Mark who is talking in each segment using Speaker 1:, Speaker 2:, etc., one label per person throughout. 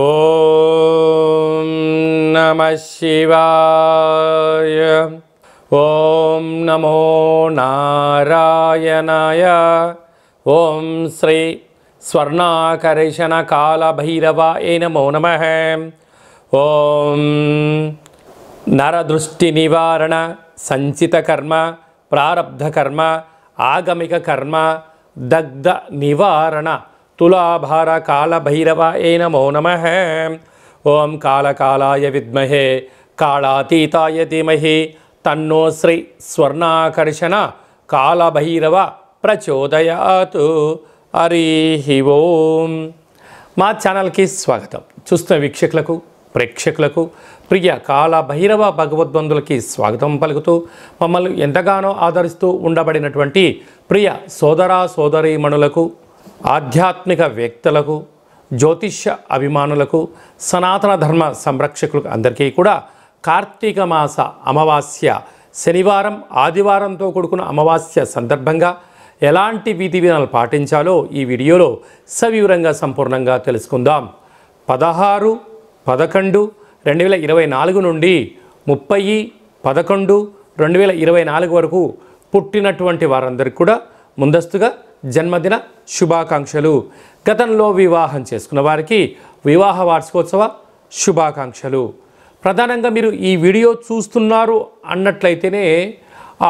Speaker 1: ఓం నమః శివాయ. ఓం నమో నారాయణాయ. ఓం శ్రీ స్వర్ణాకర్షణ కాళభైరవాయ నమో నమః. ఓం నరదృష్టి నివారణ సంచిత కర్మ ప్రారబ్ధ కర్మ ఆగమిక కర్మ దగ్ధ నివారణ తులాభార కాళభైరవాయ నమో నమః. ఓం కాళకాలాయ విద్మహే కాళాతీతాయ ధీమహి తన్నో శ్రీ స్వర్ణాకర్షణ కాళభైరవ ప్రచోదయాతు. హరి ఓం. మా ఛానల్కి స్వాగతం. చూస్తున్న వీక్షకులకు ప్రేక్షకులకు ప్రియ కాళభైరవ భగవద్బంధులకి స్వాగతం పలుకుతూ మమ్మల్ని ఎంతగానో ఆదరిస్తూ ఉండబడినటువంటి ప్రియ సోదర సోదరీమణులకు, ఆధ్యాత్మిక వ్యక్తులకు, జ్యోతిష్య అభిమానులకు, సనాతన ధర్మ సంరక్షకులకు అందరికీ కూడా కార్తీక మాస అమావాస్య శనివారం ఆదివారంతో కూడుకున్న అమావాస్య సందర్భంగా ఎలాంటి విధి విధానాలు పాటించాలో ఈ వీడియోలో సవివరంగా సంపూర్ణంగా తెలుసుకుందాం. 16/11/2024 నుండి 30/11/2024 వరకు పుట్టినటువంటి వారందరికీ కూడా ముందస్తుగా జన్మదిన శుభాకాంక్షలు. గతంలో వివాహం చేసుకున్న వారికి వివాహ వార్షికోత్సవ శుభాకాంక్షలు. ప్రధానంగా మీరు ఈ వీడియో చూస్తున్నారు అన్నట్లయితేనే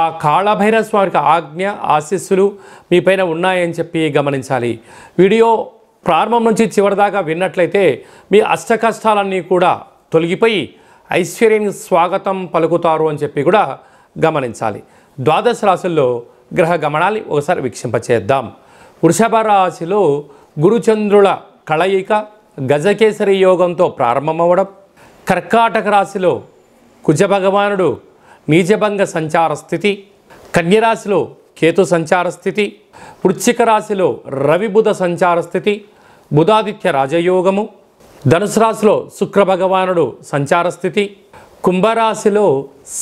Speaker 1: ఆ కాళభైరవ స్వామికి ఆజ్ఞ ఆశీస్సులు మీపైన ఉన్నాయని చెప్పి గమనించాలి. వీడియో ప్రారంభం నుంచి చివరిదాకా విన్నట్లయితే మీ అష్ట కష్టాలన్నీ కూడా తొలగిపోయి ఐశ్వర్యానికి స్వాగతం పలుకుతారు అని చెప్పి కూడా గమనించాలి. ద్వాదశ రాశుల్లో గ్రహ గమనాన్ని ఒకసారి వీక్షింపచేద్దాం. వృషభ రాశిలో గురుచంద్రుల కళయిక గజకేసరి యోగంతో ప్రారంభమవడం, కర్కాటక రాశిలో కుజ భగవానుడు నీచభంగ సంచార స్థితి, కన్యరాశిలో కేతు సంచార స్థితి, వృశ్చిక రాశిలో రవి బుధ సంచార స్థితి, బుధాదిత్య రాజయోగము, ధనుసు రాశిలో శుక్ర భగవానుడు సంచార స్థితి, కుంభరాశిలో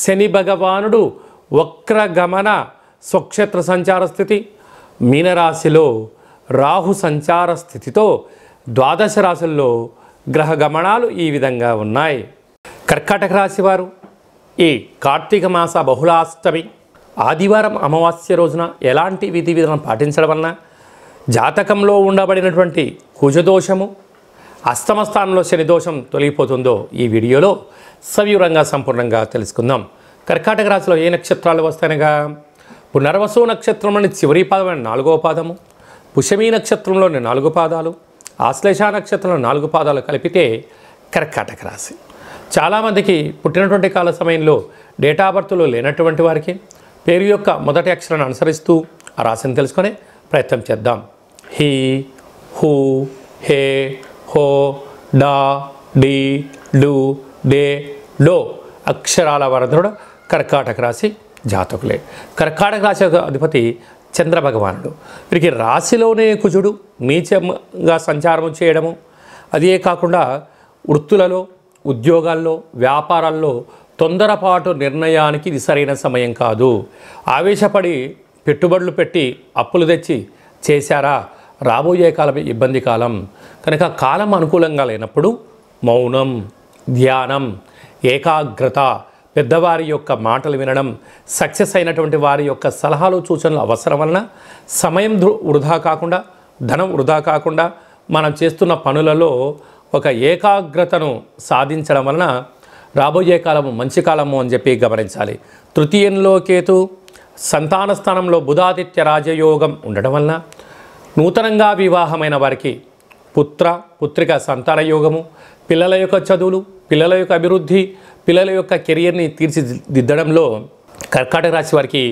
Speaker 1: శని భగవానుడు వక్రగమన స్వక్షేత్ర సంచార స్థితి, మీనరాశిలో రాహు సంచార స్థితితో ద్వాదశ రాశుల్లో గ్రహ గమనాలు ఈ విధంగా ఉన్నాయి. కర్కాటక రాశి వారు ఈ కార్తీక మాస బహుళాష్టమి ఆదివారం అమావాస్య రోజున ఎలాంటి విధి విధానం పాటించడం వలన జాతకంలో ఉండబడినటువంటి కుజదోషము, అష్టమ స్థానంలో శని దోషం తొలగిపోతుందో ఈ వీడియోలో సవివరంగా సంపూర్ణంగా తెలుసుకుందాం. కర్కాటక రాశిలో ఏ నక్షత్రాలు వస్తాయనగా పునర్వసు నక్షత్రంలోని చివరి పాదమైన 4వ పాదము, పుష్యమీ నక్షత్రంలోని 4 పాదాలు, ఆశ్లేష నక్షత్రంలో 4 పాదాలు కలిపితే కర్కాటక రాశి. చాలామందికి పుట్టినటువంటి కాల సమయంలో డేటా బర్త్లో లేనటువంటి వారికి పేరు యొక్క మొదటి అక్షరాన్ని అనుసరిస్తూ ఆ రాశిని తెలుసుకునే ప్రయత్నం చేద్దాం. హి, హు, హే, హో, డా, డి, డు, డే, డో అక్షరాల వరదరుడు కర్కాటక రాశి జాతకులే. కర్కాటక రాశి అధిపతి చంద్ర భగవానుడు. వీరికి రాశిలోనే కుజుడు నీచంగా సంచారం చేయడము, అదే కాకుండా వృత్తులలో, ఉద్యోగాల్లో, వ్యాపారాల్లో తొందరపాటు నిర్ణయానికి ఇది సరైన సమయం కాదు. ఆవేశపడి పెట్టుబడులు పెట్టి అప్పులు తెచ్చి చేశారా, రాబోయే కాలం ఇబ్బంది కాలం. కనుక కాలం అనుకూలంగా లేనప్పుడు మౌనం, ధ్యానం, ఏకాగ్రత, పెద్దవారి యొక్క మాటలు వినడం, సక్సెస్ అయినటువంటి వారి యొక్క సలహాలు సూచనలు అవసరం వలన సమయం వృధా కాకుండా, ధనం వృధా కాకుండా మనం చేస్తున్న పనులలో ఒక ఏకాగ్రతను సాధించడం వలన రాబోయే కాలము మంచి కాలము అని చెప్పి గమనించాలి. తృతీయంలో కేతు, సంతాన స్థానంలో బుధాదిత్య రాజయోగం ఉండడం వలన నూతనంగా వివాహమైన వారికి పుత్రిక సంతాన యోగము, పిల్లల యొక్క చదువులు, పిల్లల యొక్క అభివృద్ధి, పిల్లల యొక్క కెరియర్ని తీర్చిదిద్దడంలో కర్కాటక రాశి వారికి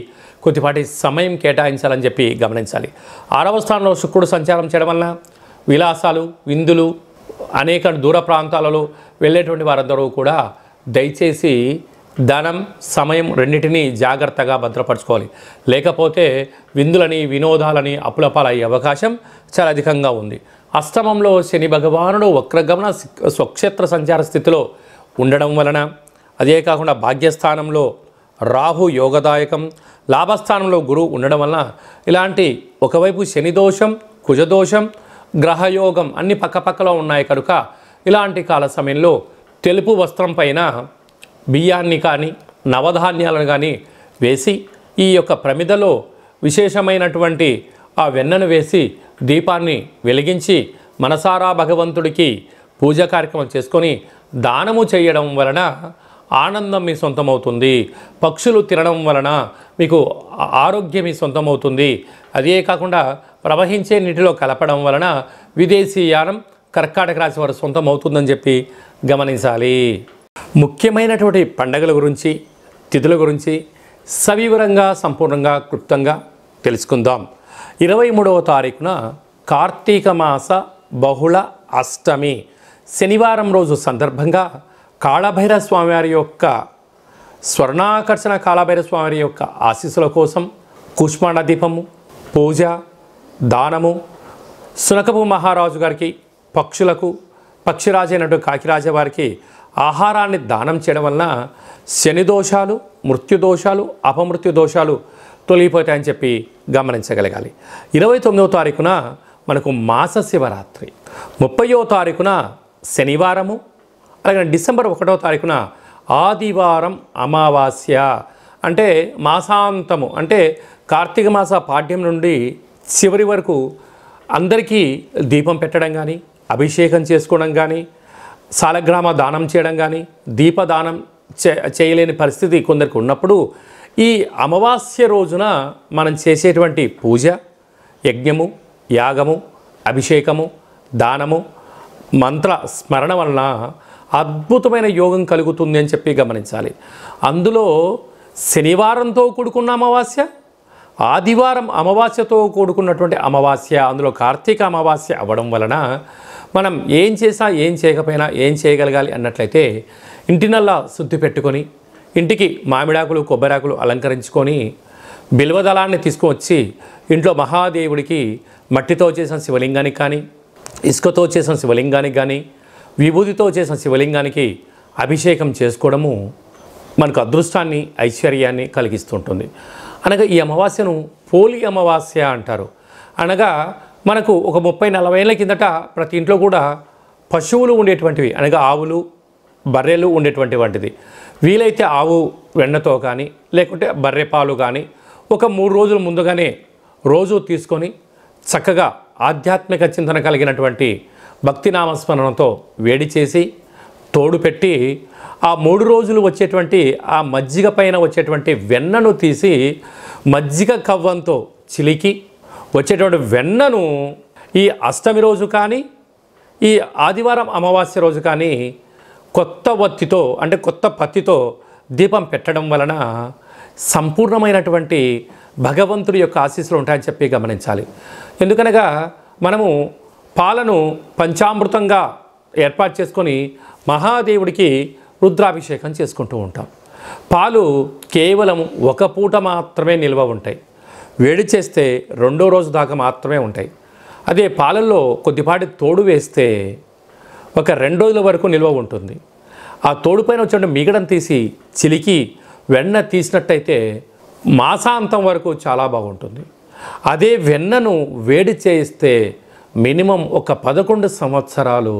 Speaker 1: కొద్దిపాటి సమయం కేటాయించాలని చెప్పి గమనించాలి. 6వ స్థానంలో శుక్రుడు సంచారం చేయడం వలన విలాసాలు, విందులు, అనేక దూర ప్రాంతాలలో వెళ్ళేటువంటి వారందరూ కూడా దయచేసి ధనం, సమయం రెండింటినీ జాగ్రత్తగా భద్రపరచుకోవాలి. లేకపోతే విందులని, వినోదాలని అప్పులపాలయ్యే అవకాశం చాలా అధికంగా ఉంది. అష్టమంలో శని భగవానుడు వక్రగమన స్వక్షేత్ర సంచార స్థితిలో ఉండడం వలన, అదే కాకుండా భాగ్యస్థానంలో రాహు యోగదాయకం, లాభస్థానంలో గురువు ఉండడం వలన ఇలాంటి ఒకవైపు శని దోషం, కుజదోషం, గ్రహయోగం అన్ని పక్కపక్కలో ఉన్నాయి కనుక ఇలాంటి కాల సమయంలో తెలుపు వస్త్రం పైన బియ్యాన్ని కానీ నవధాన్యాలను కానీ వేసి ఈ యొక్క ప్రమిదలో విశేషమైనటువంటి ఆ వెన్నను వేసి దీపాన్ని వెలిగించి మనసారా భగవంతుడికి పూజా కార్యక్రమం చేసుకొని దానము చేయడం వలన ఆనందం మీ సొంతమవుతుంది. పక్షులు తినడం వలన మీకు ఆరోగ్యం మీ సొంతమవుతుంది. అదే కాకుండా ప్రవహించే నీటిలో కలపడం వలన విదేశీయానం కర్కాటక రాశి వారు సొంతమవుతుందని చెప్పి గమనించాలి. ముఖ్యమైనటువంటి పండగల గురించి తిథుల గురించి సవివరంగా సంపూర్ణంగా క్లుప్తంగా తెలుసుకుందాం. 23వ తారీఖున కార్తీక మాస బహుళ అష్టమి శనివారం రోజు సందర్భంగా కాళభైరవ స్వామివారి యొక్క స్వర్ణాకర్షణ కాళభైరవ స్వామివారి యొక్క ఆశీస్సుల కోసం కుష్మాండ దీపము, పూజ, దానము, సునకపు మహారాజు గారికి, పక్షులకు, పక్షిరాజు అయినటువంటి కాకిరాజు వారికి ఆహారాన్ని దానం చేయడం వలన శని దోషాలు, మృత్యు దోషాలు, అపమృత్యు దోషాలు తొలగిపోతాయని చెప్పి గమనించగలగాలి. 29వ తారీఖున మనకు మాస శివరాత్రి, 30వ తారీఖున శనివారము, అలాగే డిసెంబర్ 1వ తారీఖున ఆదివారం అమావాస్య. అంటే మాసాంతము, అంటే కార్తీక మాస పాడ్యం నుండి చివరి వరకు అందరికీ దీపం పెట్టడం కానీ, అభిషేకం చేసుకోవడం కానీ, సాలగ్రామ దానం చేయడం కానీ, దీపదానం చేయలేని పరిస్థితి కొందరికి ఉన్నప్పుడు ఈ అమావాస్య రోజున మనం చేసేటువంటి పూజ, యజ్ఞము, యాగము, అభిషేకము, దానము, మంత్ర స్మరణ వలన అద్భుతమైన యోగం కలుగుతుంది అని చెప్పి గమనించాలి. అందులో శనివారంతో కూడుకున్న అమావాస్య, ఆదివారం అమావాస్యతో కూడుకున్నటువంటి అమావాస్య, అందులో కార్తీక అమావాస్య అవ్వడం వలన మనం ఏం చేసినా ఏం చేయకపోయినా ఏం చేయగలగాలి అన్నట్లయితే ఇంటినల్లా శుద్ధి పెట్టుకొని ఇంటికి మామిడాకులు, కొబ్బరాకులు అలంకరించుకొని బిల్వదళాన్ని తీసుకువచ్చి ఇంట్లో మహాదేవుడికి మట్టితో చేసిన శివలింగానికి కానీ, ఇసుకతో చేసిన శివలింగానికి కానీ, విభూతితో చేసిన శివలింగానికి అభిషేకం చేసుకోవడము మనకు అదృష్టాన్ని, ఐశ్వర్యాన్ని కలిగిస్తుంటుంది. అనగా ఈ అమావాస్యను పోలి అమావాస్య అంటారు. అనగా మనకు ఒక 30-40 ఏళ్ళ కిందట ప్రతి ఇంట్లో కూడా పశువులు ఉండేటువంటివి, అనగా ఆవులు, బర్రెలు ఉండేటువంటి వంటిది. వీలైతే ఆవు వెన్నతో కానీ లేకుంటే బర్రె పాలు కానీ ఒక 3 రోజుల ముందుగానే రోజు తీసుకొని చక్కగా ఆధ్యాత్మిక చింతన కలిగినటువంటి భక్తి నామస్మరణతో వేడి చేసి తోడు పెట్టి ఆ 3 రోజులు వచ్చేటువంటి ఆ మజ్జిగ పైన వచ్చేటువంటి వెన్నను తీసి మజ్జిగ కవ్వంతో చిలికి వచ్చేటువంటి వెన్నను ఈ అష్టమి రోజు కానీ ఈ ఆదివారం అమావాస్య రోజు కానీ కొత్త వత్తితో, అంటే కొత్త పత్తితో దీపం పెట్టడం వలన సంపూర్ణమైనటువంటి భగవంతుడి యొక్క ఆశీస్సులు ఉంటాయని చెప్పి గమనించాలి. ఎందుకనగా మనము పాలను పంచామృతంగా ఏర్పాటు చేసుకొని మహాదేవుడికి రుద్రాభిషేకం చేసుకుంటూ ఉంటాం. పాలు కేవలం ఒక పూట మాత్రమే నిల్వ ఉంటాయి. వేడి చేస్తే 2వ రోజు దాకా మాత్రమే ఉంటాయి. అదే పాలల్లో కొద్దిపాటి తోడు వేస్తే ఒక 2 రోజుల వరకు నిల్వ ఉంటుంది. ఆ తోడుపైన వచ్చే మిగడను తీసి చిలికి వెన్న తీసినట్టయితే మాసాంతం వరకు చాలా బాగుంటుంది. అదే వెన్నను వేడి చేయిస్తే మినిమం ఒక 11 సంవత్సరాలు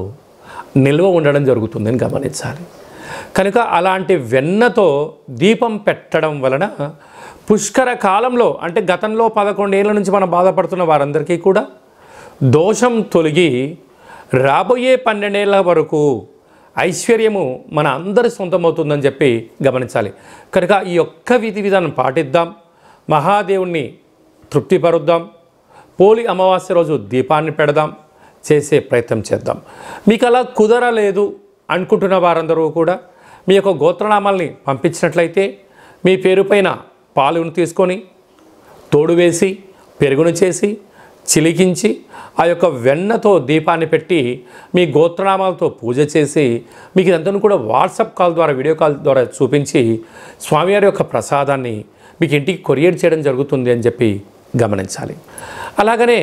Speaker 1: నిల్వ ఉండడం జరుగుతుందని గమనించాలి. కనుక అలాంటి వెన్నతో దీపం పెట్టడం వలన పుష్కర కాలంలో, అంటే గతంలో 11 ఏళ్ళ నుంచి మనం బాధపడుతున్న వారందరికీ కూడా దోషం తొలగి రాబోయే 12 ఏళ్ళ వరకు ఐశ్వర్యము మన అందరి సొంతమవుతుందని చెప్పి గమనించాలి. కనుక ఈ యొక్క విధి విధానం పాటిద్దాం, మహాదేవుణ్ణి తృప్తిపరుద్దాం, పోలి అమావాస్య రోజు దీపాన్ని పెడదాం, చేసే ప్రయత్నం చేద్దాం. మీకు అలా కుదరలేదు అనుకుంటున్న వారందరూ కూడా మీ యొక్క గోత్రనామాల్ని పంపించినట్లయితే మీ పేరు పైన పాలును తీసుకొని తోడు వేసి పెరుగును చేసి చిలికించి ఆ యొక్క వెన్నతో దీపాన్ని పెట్టి మీ గోత్రనామాలతో పూజ చేసి మీకు ఇదంతా కూడా వాట్సాప్ కాల్ ద్వారా, వీడియో కాల్ ద్వారా చూపించి స్వామివారి యొక్క ప్రసాదాన్ని మీకు ఇంటికి కొరియర్ చేయడం జరుగుతుంది అని చెప్పి గమనించాలి. అలాగనే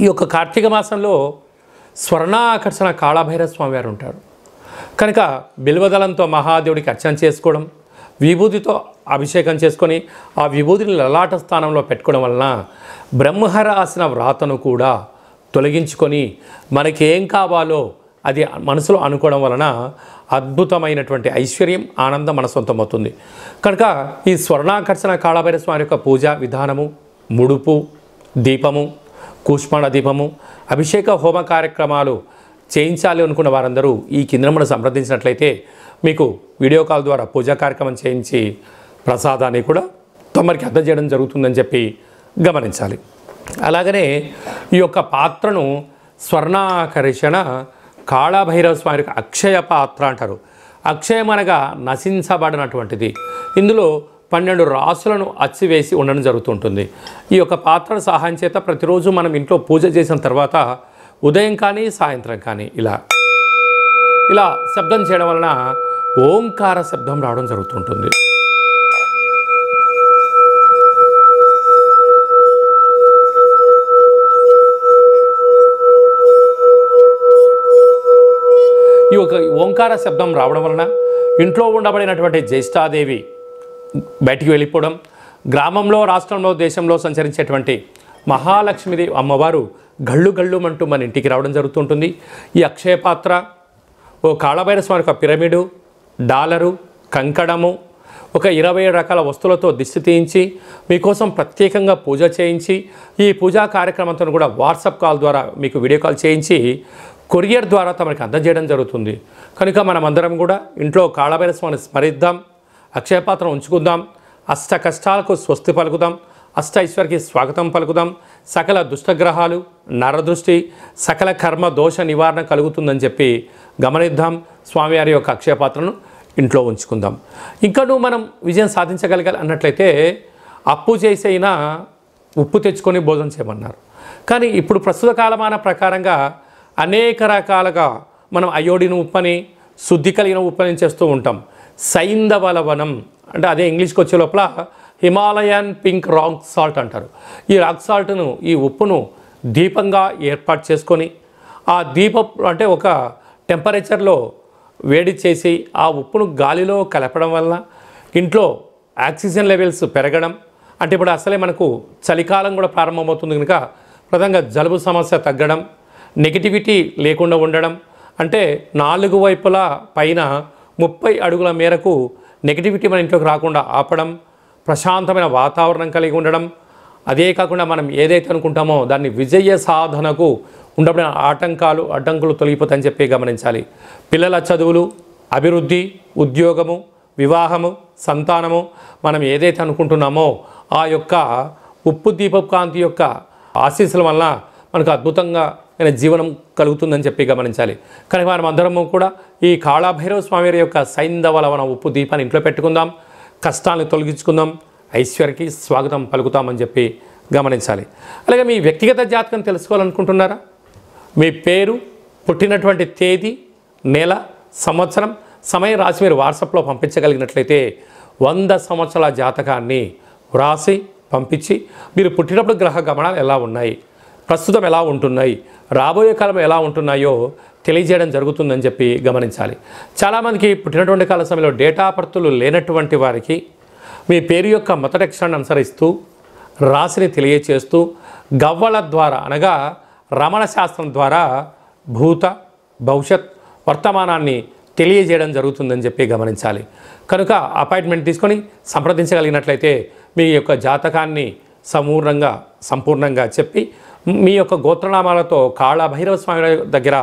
Speaker 1: ఈ యొక్క కార్తీక మాసంలో స్వర్ణాకర్షణ కాళభైరవ స్వామివారు ఉంటారు. కనుక బిల్వదళంతో మహాదేవుడికి అర్చన చేసుకోవడం, విభూతితో అభిషేకం చేసుకొని ఆ విభూతిని లలాట స్థానంలో పెట్టుకోవడం వలన బ్రహ్మరాసిన వ్రాతను కూడా తొలగించుకొని మనకేం కావాలో అది మనసులో అనుకోవడం వలన అద్భుతమైనటువంటి ఐశ్వర్యం ఆనందం మన సొంతమవుతుంది. కనుక ఈ స్వర్ణాకర్షణ కాళభైరవ స్వామి యొక్క పూజా విధానము, ముడుపు, దీపము, కూష్మాండ దీపము, అభిషేక హోమ కార్యక్రమాలు చేయించాలి అనుకున్న వారందరూ ఈ కింద మనం సంప్రదించినట్లయితే మీకు వీడియో కాల్ ద్వారా పూజా కార్యక్రమం చేయించి ప్రసాదాన్ని కూడా తమరికి అందజేయడం జరుగుతుందని చెప్పి గమనించాలి. అలాగనే ఈ యొక్క పాత్రను స్వర్ణాకర్షణ కాళభైరవ స్వామి యొక్క అక్షయ పాత్ర అంటారు. అక్షయం అనగా నశించబడినటువంటిది. ఇందులో 12 రాసులను అచ్చివేసి ఉండడం జరుగుతుంటుంది. ఈ యొక్క పాత్ర సహాయం చేత ప్రతిరోజు మనం ఇంట్లో పూజ చేసిన తర్వాత ఉదయం కానీ సాయంత్రం కానీ ఇలా శబ్దం చేయడం వలన ఓంకార శబ్దం రావడం జరుగుతుంటుంది. ఈ యొక్క ఓంకార శబ్దం రావడం వలన ఇంట్లో ఉండబడినటువంటి జ్యేష్ఠాదేవి బయటికి వెళ్ళిపోవడం, గ్రామంలో, రాష్ట్రంలో, దేశంలో సంచరించేటువంటి మహాలక్ష్మీదేవి అమ్మవారు గళ్ళు గళ్ళుమంటూ మన ఇంటికి రావడం జరుగుతుంటుంది. ఈ అక్షయ పాత్ర ఓ కాళభైరవ స్వామి యొక్క పిరమిడు, డాలరు, కంకణము, ఒక 27 రకాల వస్తువులతో దిష్టి తీయించి మీకోసం ప్రత్యేకంగా పూజ చేయించి ఈ పూజా కార్యక్రమంతో కూడా వాట్సాప్ కాల్ ద్వారా మీకు వీడియో కాల్ చేయించి కొరియర్ ద్వారా తమకి అందజేయడం జరుగుతుంది. కనుక మనమందరం కూడా ఇంట్లో కాళభైరవ స్వామిని స్మరిద్దాం, అక్షయపాత్ర ఉంచుకుందాం, అష్ట కష్టాలకు స్వస్తి పలుకుదాం, అష్ట ఐశ్వర్యకి స్వాగతం పలుకుదాం, సకల దుష్టగ్రహాలు, నరదృష్టి, సకల కర్మ దోష నివారణ కలుగుతుందని చెప్పి గమనిద్దాం. స్వామివారి యొక్క అక్షయపాత్రను ఇంట్లో ఉంచుకుందాం. ఇంకనూ మనం విజయం సాధించగలగాలి అన్నట్లయితే అప్పు చేసైనా ఉప్పు తెచ్చుకొని భోజనం చేయమన్నారు. కానీ ఇప్పుడు ప్రస్తుత కాలమాన ప్రకారంగా అనేక రకాలుగా మనం అయోడిన్ ఉప్పని, శుద్ధి కలిగిన ఉప్పని చేస్తూ ఉంటాం. సైంధవ లవణం అంటే అదే ఇంగ్లీష్కి వచ్చే లోపల హిమాలయన్ పింక్ రాక్ సాల్ట్ అంటారు. ఈ రాక్ సాల్ట్ను, ఈ ఉప్పును దీపంగా ఏర్పాటు చేసుకొని ఆ దీపం అంటే ఒక టెంపరేచర్లో వేడి చేసి ఆ ఉప్పును గాలిలో కలపడం వల్ల ఇంట్లో ఆక్సిజన్ లెవెల్స్ పెరగడం, అంటే ఇప్పుడు అసలే మనకు చలికాలం కూడా ప్రారంభమవుతుంది కనుక ప్రధానంగా జలుబు సమస్య తగ్గడం, నెగిటివిటీ లేకుండా ఉండడం, అంటే 4 వైపులా పైన 30 అడుగుల మేరకు నెగిటివిటీ మన ఇంట్లోకి రాకుండా ఆపడం, ప్రశాంతమైన వాతావరణం కలిగి ఉండడం, అదే కాకుండా మనం ఏదైతే అనుకుంటామో దాన్ని విజయ సాధనకు ఉండబడిన అడ్డంకులు తొలగిపోతాయని చెప్పి గమనించాలి. పిల్లల చదువులు, అభివృద్ధి, ఉద్యోగము, వివాహము, సంతానము మనం ఏదైతే అనుకుంటున్నామో ఆ యొక్క ఉప్పు దీపపు కాంతి యొక్క ఆశీస్సుల వల్ల మనకు అద్భుతంగా జీవనం కలుగుతుందని చెప్పి గమనించాలి. కానీ మనం అందరము కూడా ఈ కాళభైరవ స్వామి యొక్క సైంధవ లవణ ఉప్పు దీపాన్ని ఇంట్లో పెట్టుకుందాం, కష్టాలను తొలగించుకుందాం, ఐశ్వర్యకి స్వాగతం పలుకుతామని చెప్పి గమనించాలి. అలాగే మీ వ్యక్తిగత జాతకం తెలుసుకోవాలనుకుంటున్నారా? మీ పేరు, పుట్టినటువంటి తేదీ, నెల, సంవత్సరం, సమయం రాసి మీరు వాట్సాప్లో పంపించగలిగినట్లయితే 100 సంవత్సరాల జాతకాన్ని వ్రాసి పంపించి మీరు పుట్టినప్పుడు గ్రహ గమనాలు ఎలా ఉన్నాయి, ప్రస్తుతం ఎలా ఉంటున్నాయి, రాబోయే కాలం ఎలా ఉంటున్నాయో తెలియజేయడం జరుగుతుందని చెప్పి గమనించాలి. చాలామందికి పుట్టినటువంటి కాల సమయంలో డేటా బర్త్లు లేనటువంటి వారికి మీ పేరు యొక్క మొదటి అక్షరాన్ని అనుసరిస్తూ రాశిని తెలియచేస్తూ గవ్వల ద్వారా అనగా రమణ శాస్త్రం ద్వారా భూత, భవిష్యత్, వర్తమానాన్ని తెలియజేయడం జరుగుతుందని చెప్పి గమనించాలి. కనుక అపాయింట్మెంట్ తీసుకొని సంప్రదించగలిగినట్లయితే మీ యొక్క జాతకాన్ని సంపూర్ణంగా చెప్పి మీ యొక్క గోత్రనామాలతో కాళభైరవ స్వామి దగ్గర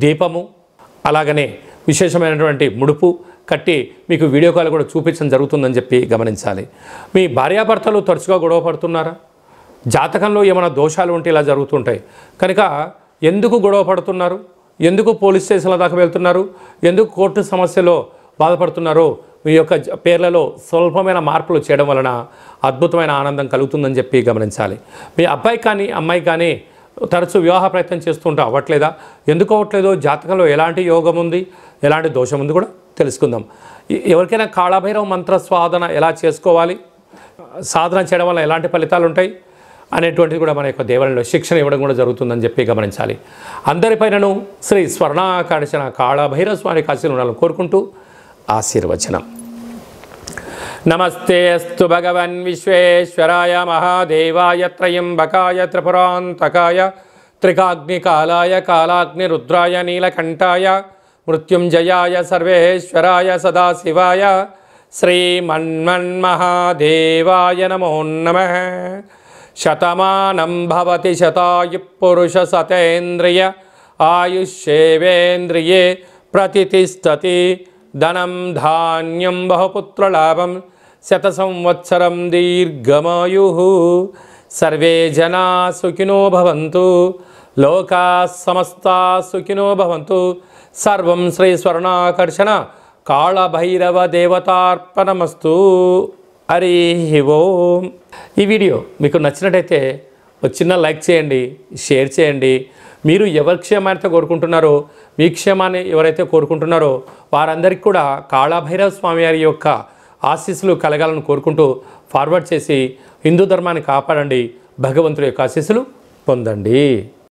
Speaker 1: దీపము, అలాగనే విశేషమైనటువంటి ముడుపు కట్టి మీకు వీడియో కాల్ కూడా చూపించడం జరుగుతుందని చెప్పి గమనించాలి. మీ భార్యాభర్తలు తరచుగా గొడవ పడుతున్నారా? జాతకంలో ఏమైనా దోషాలు ఉంటే ఇలా జరుగుతుంటాయి. కనుక ఎందుకు గొడవ పడుతున్నారు, ఎందుకు పోలీస్ స్టేషన్ల దాకా వెళ్తున్నారు, ఎందుకు కోర్టు సమస్యలో బాధపడుతున్నారో మీ యొక్క పేర్లలో స్వల్పమైన మార్పులు చేయడం వలన అద్భుతమైన ఆనందం కలుగుతుందని చెప్పి గమనించాలి. మీ అబ్బాయి కానీ అమ్మాయి కానీ తరచూ వివాహ ప్రయత్నం చేస్తుంటే అవ్వట్లేదా? ఎందుకు అవ్వట్లేదో, జాతకంలో ఎలాంటి యోగం ఉంది, ఎలాంటి దోషం ఉంది కూడా తెలుసుకుందాం. ఎవరికైనా కాళభైరవ మంత్ర సాధన ఎలా చేసుకోవాలి, సాధన చేయడం వల్ల ఎలాంటి ఫలితాలు ఉంటాయి అనేటువంటిది కూడా మన యొక్క దేవాలయంలో శిక్షణ ఇవ్వడం కూడా జరుగుతుందని చెప్పి గమనించాలి. అందరిపైనను శ్రీ స్వర్ణాకర్షణ కాళభైరవ స్వామి ఆశీర్వాదాలను ఉండాలని కోరుకుంటూ ఆశీర్వచనం. నమస్తే అస్తు భగవన్ విశ్వేశ్వరాయ మహాదేవాయ త్రయంబకాయ త్రిపురాంతకాయ త్రికాగ్నికాలాయ కాలాగ్నిరుద్రాయ నీలకంఠాయ మృత్యుంజయాయ సర్వేశ్వరాయ సదాశివాయ శ్రీమన్మన్మహాదేవాయ నమో నమః. శతమానం భవతి శతాయుః పురుష సతేంద్రియ ఆయుష్యేవేంద్రియే ప్రతితిష్టతి. ధనం ధాన్యం బహుపుత్రలాభం శత సంవత్సరం దీర్ఘమాయుః. సర్వే జనా సుఖినో భవంతు. లోకా సమస్తా సుఖినో భవంతు. సర్వం శ్రీ స్వర్ణాకర్షణ కాళభైరవ దేవతార్పణమస్తు. హరి ఓం. ఈ వీడియో మీకు నచ్చినట్టయితే ఒక చిన్న లైక్ చేయండి, షేర్ చేయండి. మీరు ఎవరి క్షేమాన్ని కోరుకుంటున్నారో, మీ క్షేమాన్ని ఎవరైతే కోరుకుంటున్నారో వారందరికీ కూడా కాళభైరవ స్వామి వారి యొక్క ఆశీస్సులు కలగాలని కోరుకుంటూ ఫార్వర్డ్ చేసి హిందూ ధర్మాన్ని కాపాడండి. భగవంతుడి యొక్క ఆశీస్సులు పొందండి.